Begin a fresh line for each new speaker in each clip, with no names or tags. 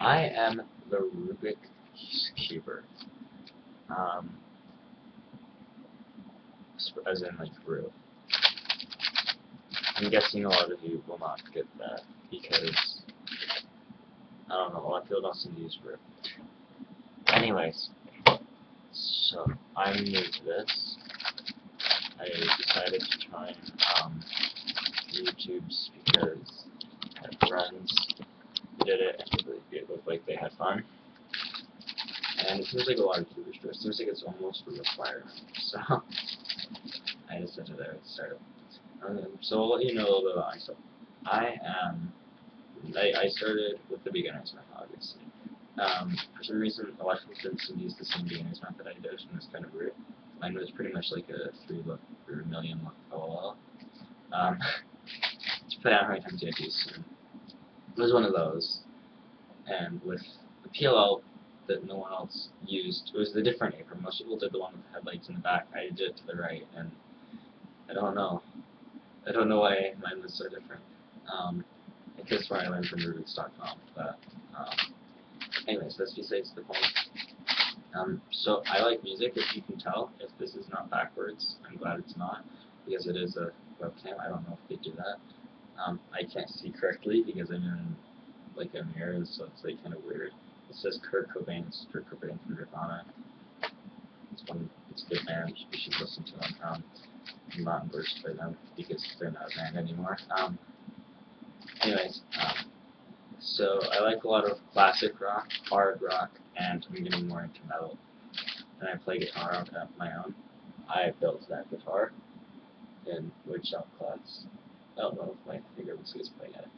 I am the Rubik's Cuber. Um, as in like Rube. I'm guessing a lot of you will not get that because I don't know, a lot of people don't seem to use Rube. Anyways, so I'm new to this. I decided to try YouTube's because I had friends who did it and it looked like they had fun. And it seems like a lot of YouTubers do it. It seems like it's almost a requirement. So I decided I would start it. So I'll let you know a little bit about myself. I started with the beginner's method, obviously. For some reason, electrical students didn't use the same beginner's method I did, and it's kind of weird. Mine was pretty much like a 3 look or a million look LOL. To put out how many times you had to use soon. It was one of those, and with the PLL that no one else used, it was the different apron. Most people did the one with the headlights in the back. I did it to the right, and I don't know. I don't know why mine was so different. I guess why I learned from Rubik's.com, but anyways, that's besides the point. So I like music, if you can tell. If this is not backwards, I'm glad it's not, because it is a webcam. I don't know if they do that. I can't see correctly because I'm in like a mirror, so it's like kind of weird. It says Kurt Cobain. It's Kurt Cobain from Nirvana. It's a good band. You should listen to them. I'm not endorsed by them because they're not a band anymore. Anyways, so I like a lot of classic rock, hard rock, and I'm getting more into metal. And I play guitar on my own. I built that guitar in woodshop class. I don't know if my finger was playing at it.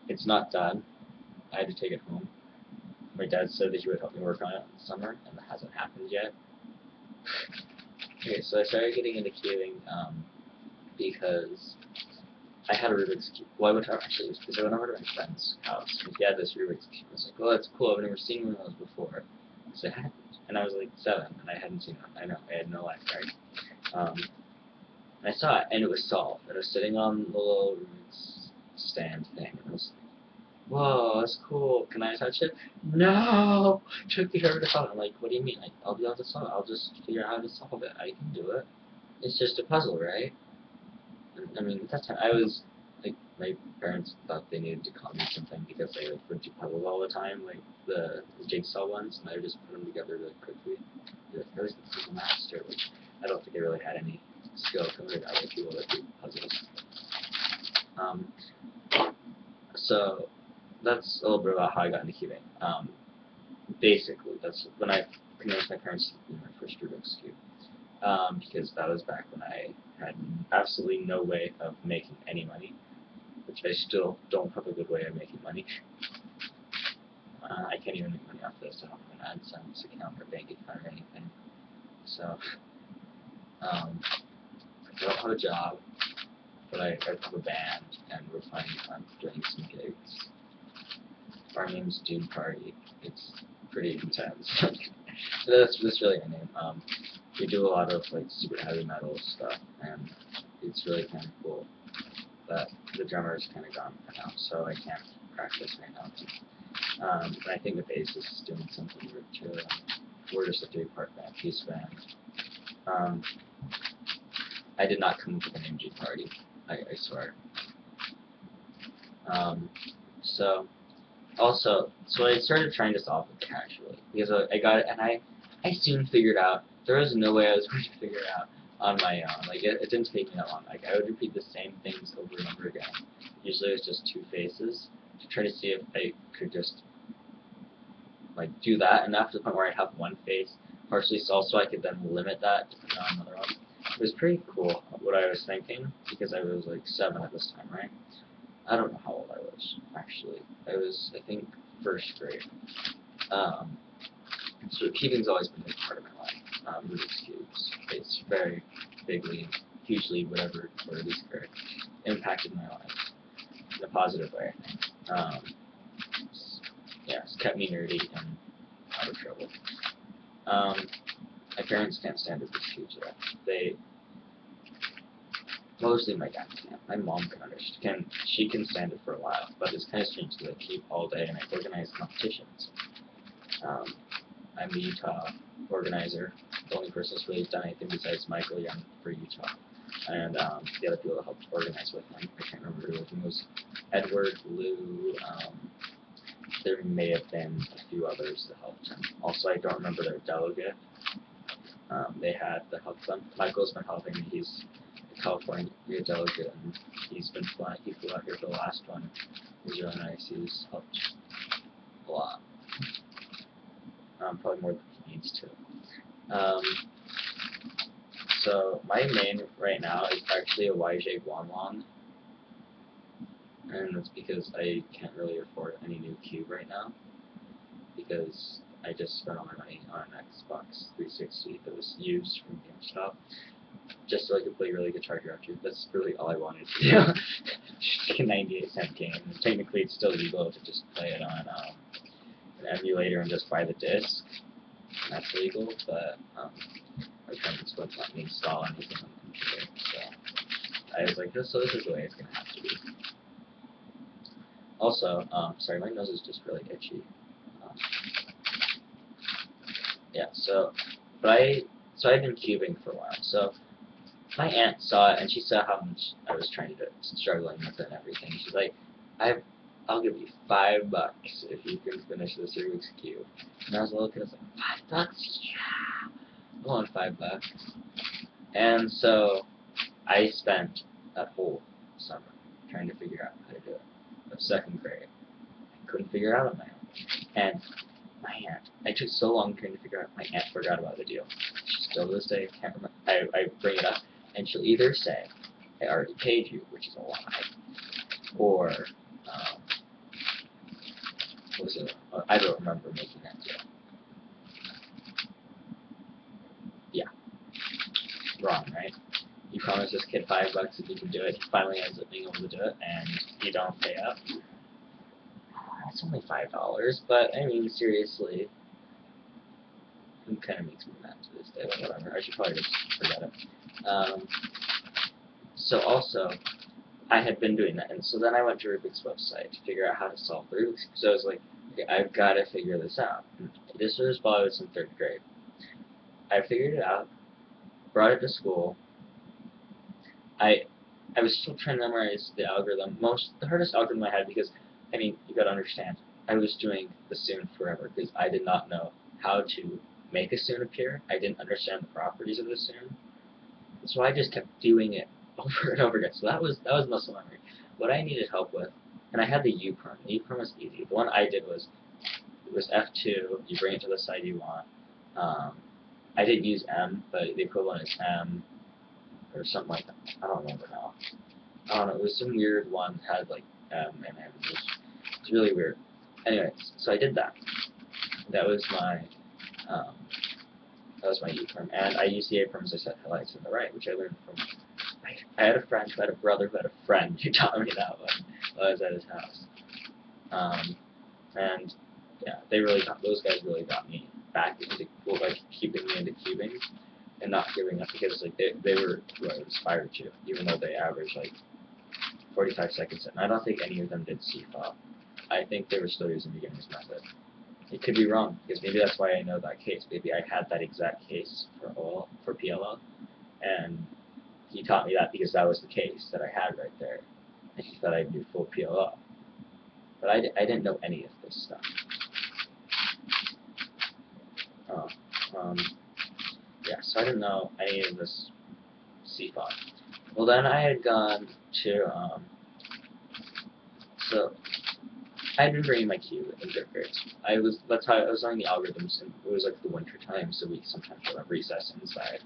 It's not done. I had to take it home. My dad said that he would help me work on it in the summer, and that hasn't happened yet. Okay, so I started getting into cubing because I had a Rubik's Cube. Well, I went to, actually, because I went over to my friend's house, and he had this Rubik's Cube. I was like, well, that's cool, I've never seen one of those before. So I hadn't, and I was like 7, and I hadn't seen one. I know, I had no life, right? I saw it, and it was solved. And it was sitting on the little Rubik's stand thing, and I was like, whoa, that's cool. Can I touch it? No! It took me forever to solve it. I'm like, what do you mean? I'll be able to solve it. I'll just figure out how to solve it. I can do it. It's just a puzzle, right? I mean, at that time, I was, like, my parents thought they needed to call me something because I, like, would do puzzles all the time, like the jigsaw ones, and I would just put them together really quickly. Like, I was the puzzle master, which I don't think I really had any skill compared to other people that do puzzles. So that's a little bit about how I got into cubing. Basically, that's when I convinced my parents to give me my first Rubik's Cube. Because that was back when I had absolutely no way of making any money, which I still don't have a good way of making money. I can't even make money off this. I don't have an AdSense account or bank account or anything. So, I don't have a job, but I have a band, and we're planning on doing some gigs. Our name's Dude Party. It's pretty intense. So that's really our name. We do a lot of like super heavy metal stuff, and it's really kind of cool. But the drummer is kind of gone for now, so I can't practice right now. And I think the bassist is doing something weird too. We're just a 3-part band, piece band. I did not come up with the name Dude Party. I swear. So I started trying to solve it casually because I got it, and I soon figured out there was no way I was going to figure it out on my own. Like it didn't take me that long. Like I would repeat the same things over and over again. Usually it was just 2 faces to try to see if I could just like do that enough to the point where I have one face partially solved, so I could then limit that to put on another one. It was pretty cool what I was thinking because I was like 7 at this time, right? I don't know how old I was, actually. I was, I think, 1st grade. So cubing's always been a big part of my life. Rubik's Cubes. It's very bigly, hugely, whatever word is correct, impacted my life in a positive way, I think. Yeah, it's kept me nerdy and out of trouble. My parents can't stand Rubik's Cubes, though. Mostly my dad can. My mom she can stand it for a while, but it's kind of strange to like keep all day, and I organize competitions. I'm the Utah organizer, the only person who's really done anything besides Michael Young for Utah. And the other people that helped organize with him, I can't remember who it was. Edward, Lou, there may have been a few others that helped him. Also, I don't remember their delegate. They had to help them. Michael's been helping me. He's a California delegate, and he's been flying. He flew out here for the last one. It was really nice. He's helped a lot. Probably more than he needs to. So my main right now is actually a YJ Guanlong, and that's because I can't really afford any new cube right now, because I just spent all my money on an Xbox 360 that was used from GameStop, just so I could play really Guitar Hero 2. That's really all I wanted to do. Just like a 98-cent game. Technically, it's still legal to just play it on an emulator and just buy the disc. That's legal, but my parents wouldn't let me install anything on the computer, so I was like, so this is the way it's gonna have to be. Also, sorry, my nose is just really itchy. Yeah, so I've been cubing for a while. So my aunt saw it, and she saw how much I was trying to do, struggling with it and everything. She's like, I'll give you $5 if you can finish this Rubik's Cube. And I was a little kid, I was like, $5? Yeah! I want $5. And so I spent that whole summer trying to figure out how to do it. Of 2nd grade. I couldn't figure it out on my own. And my aunt, I took so long trying to figure out, my aunt forgot about the deal. She still to this day can't remember. I bring it up, and she'll either say, I already paid you, which is a lie, or, what was it? I don't remember making that deal. Yeah. Wrong, right? You promise this kid $5 if you can do it, he finally ends up being able to do it, and you don't pay up. It's only $5, but I mean, seriously, it kind of makes me mad to this day, but whatever, I should probably just forget it. So also, I had been doing that, and so then I went to Rubik's website to figure out how to solve the Rubik's Cube. So I was like, okay, I've got to figure this out. And this was while I was in 3rd grade. I figured it out, brought it to school. I was still trying to memorize the algorithm. The hardest algorithm I had, because, I mean, you gotta understand, I was doing the Soon forever, because I did not know how to make a Soon appear. I didn't understand the properties of the Soon. So I just kept doing it over and over again. So that was muscle memory. What I needed help with, and I had the U-perm. The U-perm was easy. The one I did was, it was F2, you bring it to the side you want. I didn't use M, but the equivalent is M, or something like that. I don't remember now. I don't know, it was some weird one that had like M and M. It was really weird. Anyways, so I did that. That was my U-perm. And I used the A-perm as I set highlights in the right, which I learned from, I had a friend who had a brother who had a friend who taught me that one while I was at his house. And yeah, those guys really got me back into, like, keeping me into cubing and not giving up, because like they were who I inspired to, even though they averaged like 45 seconds, and I don't think any of them did CFOP. I think they were still using beginner's method. It could be wrong, because maybe that's why I know that case. Maybe I had that exact case for PLL, and he taught me that because that was the case that I had right there, and he thought I knew full PLL. But I didn't know any of this stuff. Yeah, so I didn't know any of this CFOP. Well, then I had gone to, so I had been bringing my cube in 3rd grade. That's how I was learning the algorithms, and it was like the winter time, so we sometimes would have recess inside.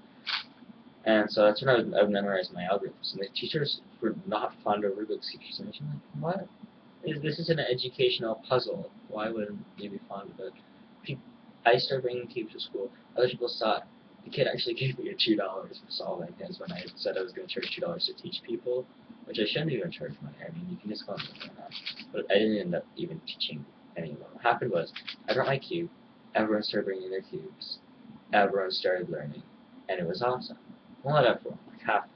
And so that's when I would memorize my algorithms. And the teachers were not fond of Rubik's Cubes. And I'm like, what? This is an educational puzzle. Why wouldn't you be fond of it? I started bringing cubes to school. Other people saw it. The kid actually gave me $2 for solving his when I said I was going to charge $2 to teach people, which I shouldn't even charge money. I mean, you can just go on the internet. But I didn't end up even teaching anyone. What happened was, I brought my cube, everyone started bringing their cubes, everyone started learning, and it was awesome. Well, not everyone, like half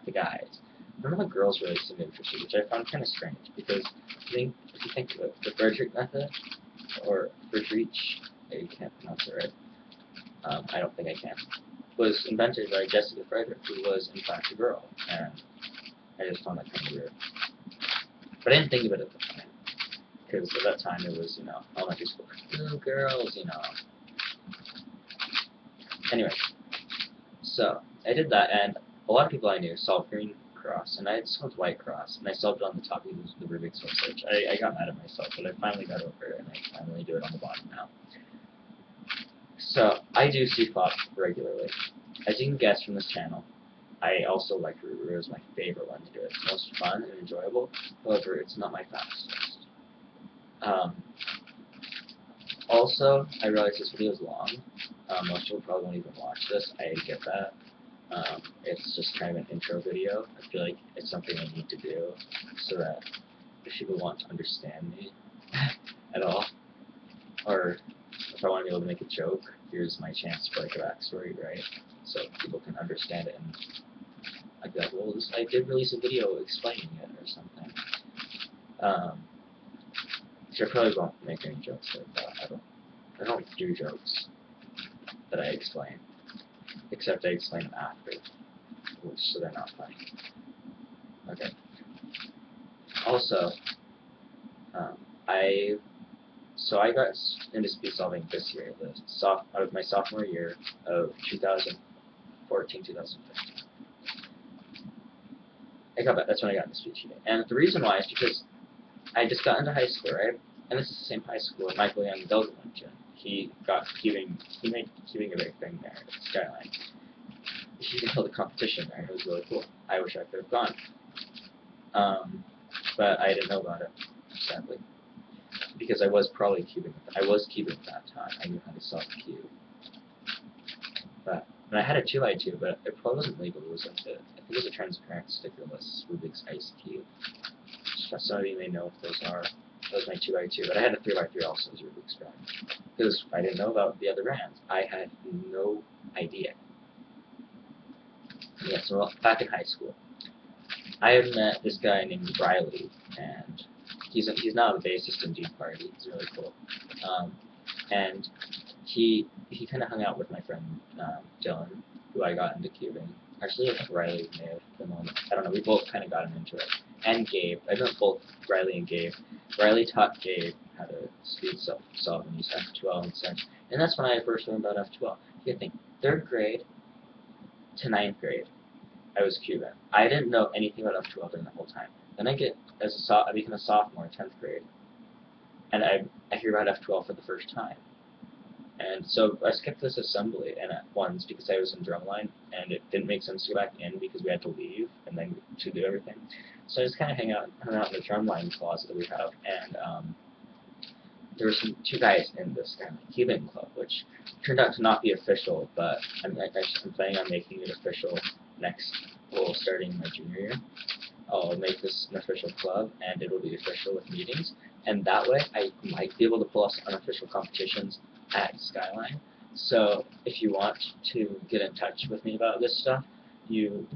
the guys. none of the girls really seemed interested, which I found kind of strange, because if you think of it, the Friedrich method, or Friedrich, you can't pronounce it right, I don't think I can, was invented by Jessica Friedrich, who was in fact a girl, and I just found that kind of weird. But I didn't think of it at the time, because at that time it was, you know, elementary school. Ooh, girls, you know. Anyway, so I did that, and a lot of people I knew solved green cross, and I had solved white cross, and I solved it on the top using the Rubik's Cube search. I got mad at myself, but I finally got over it, and I finally do it on the bottom now. So I do CFOP regularly. As you can guess from this channel, I also like Ruru. It was my favorite one to do. It's most fun and enjoyable. However, it's not my fastest. Also, I realize this video is long. Most people probably won't even watch this. I get that. It's just kind of an intro video. I feel like it's something I need to do so that if people want to understand me at all, or if I want to be able to make a joke, here's my chance for like a backstory, right? So people can understand it, and I'd be like, well, I did release a video explaining it or something. So I probably won't make any jokes like that. I don't do jokes that I explain, except I explain them after, so they're not funny. Okay. Also, I got into speed solving this year, out of my sophomore year of 2014, 2015. That's when I got into speed cheating. And the reason why is because I just got into high school, right? And this is the same high school Michael Young Delta went to. He made cubing a big thing there at Skyline. He held a competition there, and it was really cool. I wish I could have gone. But I didn't know about it, sadly. Because I was probably cubing. I was cubing at that time. I knew how to solve the cube. And I had a 2x2, but it probably wasn't legal. It was like I think it was a transparent stickerless Rubik's Ice Cube. Some of you may know what those are. That was my 2x2, but I had a 3x3 also as Rubik's Cube. Because I didn't know about the other brands. I had no idea. Yeah, so back in high school, I had met this guy named Riley, and he's now the bassist in Deep Party. He's really cool. And he kind of hung out with my friend Dylan, who I got into cubing. Actually, I think Riley may have been on. I don't know. We both kind of got him into it. And Gabe. I met both Riley and Gabe. Riley taught Gabe how to speed solve and use F12 and such. And that's when I first learned about F12. You can think 3rd grade to 9th grade, I was cubing. I didn't know anything about F12 during the whole time. Then I become a sophomore in 10th grade, and I hear about F12 for the first time. And so I skipped this assembly and at once because I was in drumline, and it didn't make sense to go back in because we had to leave and then to do everything. So I just kind of hung out in the drumline closet that we have, and there were two guys in this kind of cubing club, which turned out to not be official, but I'm planning on making it official starting my junior year. I'll make this an official club, and it will be official with meetings, and that way I might be able to pull off unofficial competitions at Skyline. So if you want to get in touch with me about this stuff, you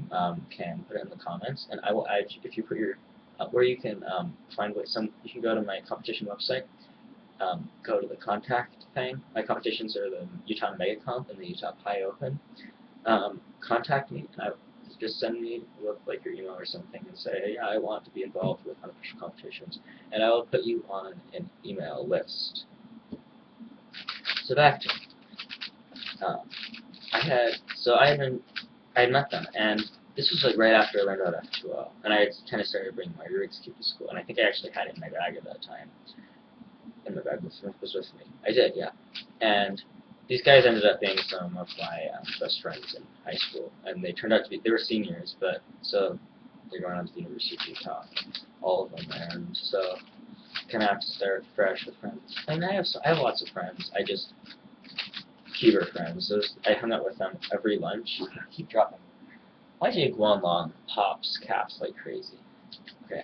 can put it in the comments, and I will add you, if you put your where you can find you can go to my competition website, go to the contact thing. My competitions are the Utah Mega Comp and the Utah Pi Open. Contact me, and just send me like your email or something and say, hey, yeah, I want to be involved with unofficial competitions, and I will put you on an email list. So back to I had met them, and this was like right after I learned about F2O, and I had kind of started bringing my Rubik's Cube to school, and I think I actually had it in my bag at that time. And my bag was with me. I did, yeah. And these guys ended up being some of my best friends in high school, and they turned out to be, they were seniors, but so they're going on to the University of Utah, all of them there, and so kind of have to start fresh with friends. I mean, I have lots of friends. I just Cuber friends. I hung out with them every lunch. I keep dropping. Why do you Guanlong pops caps like crazy? Okay,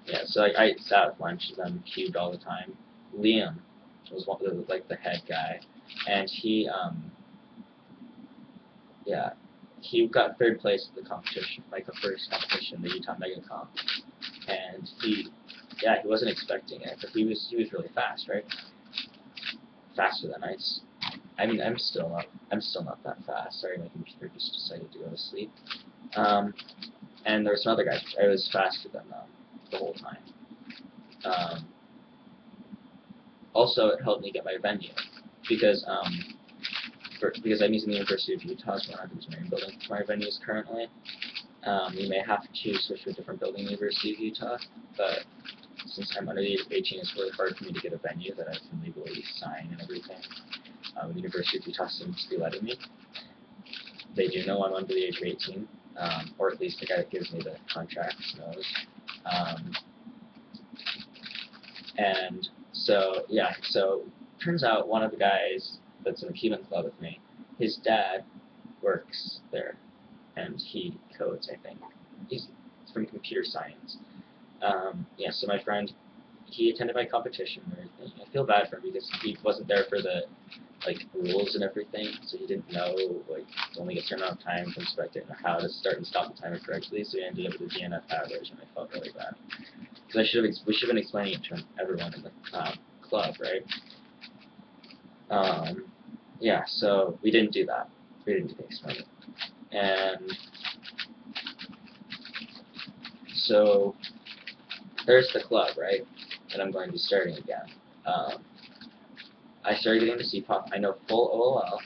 yeah. So I sat at lunch with them, cubed all the time. Liam was like the head guy, and he yeah. he got 3rd place at the competition, like the first competition, the Utah MegaComp, and he wasn't expecting it, but he was really fast, right? Faster than ice. I mean, I'm still not that fast. Sorry, my computer just decided to go to sleep. And there were some other guys which I was faster than them the whole time. Also, it helped me get my venue because because I'm using the University of Utah's Ron Engineering building for my venues currently. You may have to switch to a different building in the University of Utah, but since I'm under the age of 18, it's really hard for me to get a venue that I can legally sign and everything. The University of Utah seems to be letting me. They do know I'm under the age of 18, or at least the guy that gives me the contracts knows. And so, yeah, so turns out one of the guys that's in the Cuban club with me, his dad works there, and he codes, I think. He's from computer science. Yeah, so my friend, he attended my competition and everything. I feel bad for him because he wasn't there for the rules and everything, so he didn't know it's only a certain amount of time to inspect it and how to start and stop the timer correctly. So he ended up with a DNF average, and I felt really bad because we should have been explaining it to everyone in the club, right? Yeah, so we didn't do that. We didn't do the explaining, and so there's the club, right? And I'm going to be starting again. I started getting to CPOP. I know full OLL.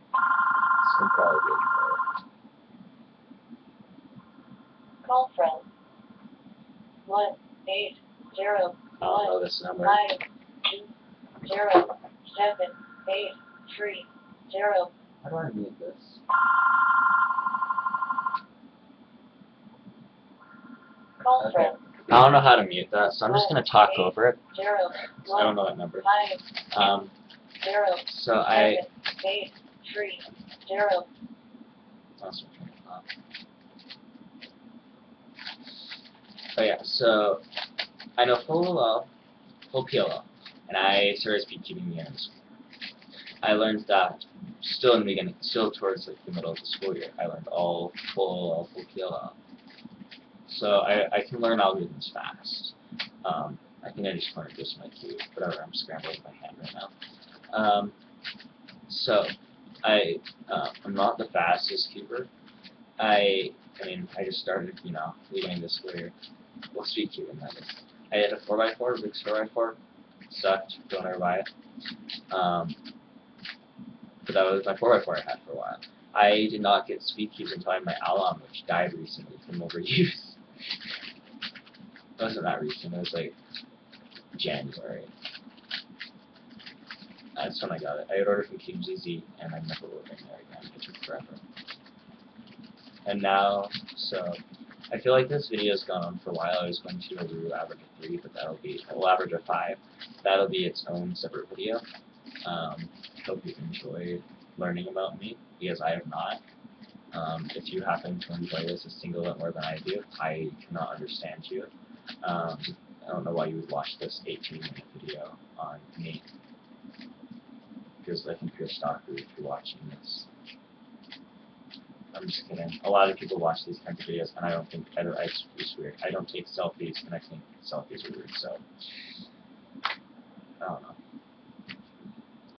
This can probably be ignored.
Call from 180.
I don't know this number.
520 783 0.
How do I mute this?
Call
Okay.
from
I don't know how to mute that, so I'm just going to talk over it.
0
I don't know that number.
5 0
So I...
783 0.
Oh yeah, so I know full OLL, full PLL, and I started speedkeeping the end. I learned that still in the beginning, still towards the middle of the school year, I learned all full OLL, full PLL. So I can learn algorithms fast. I think I just learned this in my queue, whatever, I'm scrambling my hand right now. So I'm not the fastest keeper. I mean, I just started, beginning this school year. Well, speed keeping, that is. I had a 4x4, big 4x4. Sucked, don't ever buy it. But that was my 4x4 I had for a while. I did not get speed keeps until I had my Alon, which died recently from overuse. It wasn't that recent, it was like January. That's when I got it. I had ordered from KGZ and I never ordered there again. It took forever. And now, so I feel like this video has gone on for a while. I was going to do an average of 3, but we'll average of 5. That'll be its own separate video. Hope you enjoyed learning about me, because I have not. If you happen to enjoy this a single bit more than I do, I cannot understand you. I don't know why you would watch this 18-minute video on me, because I think you're a stalker if you're watching this. I'm just kidding. A lot of people watch these kinds of videos, and I don't think it's weird. I don't take selfies, and I think selfies are weird, so I don't know.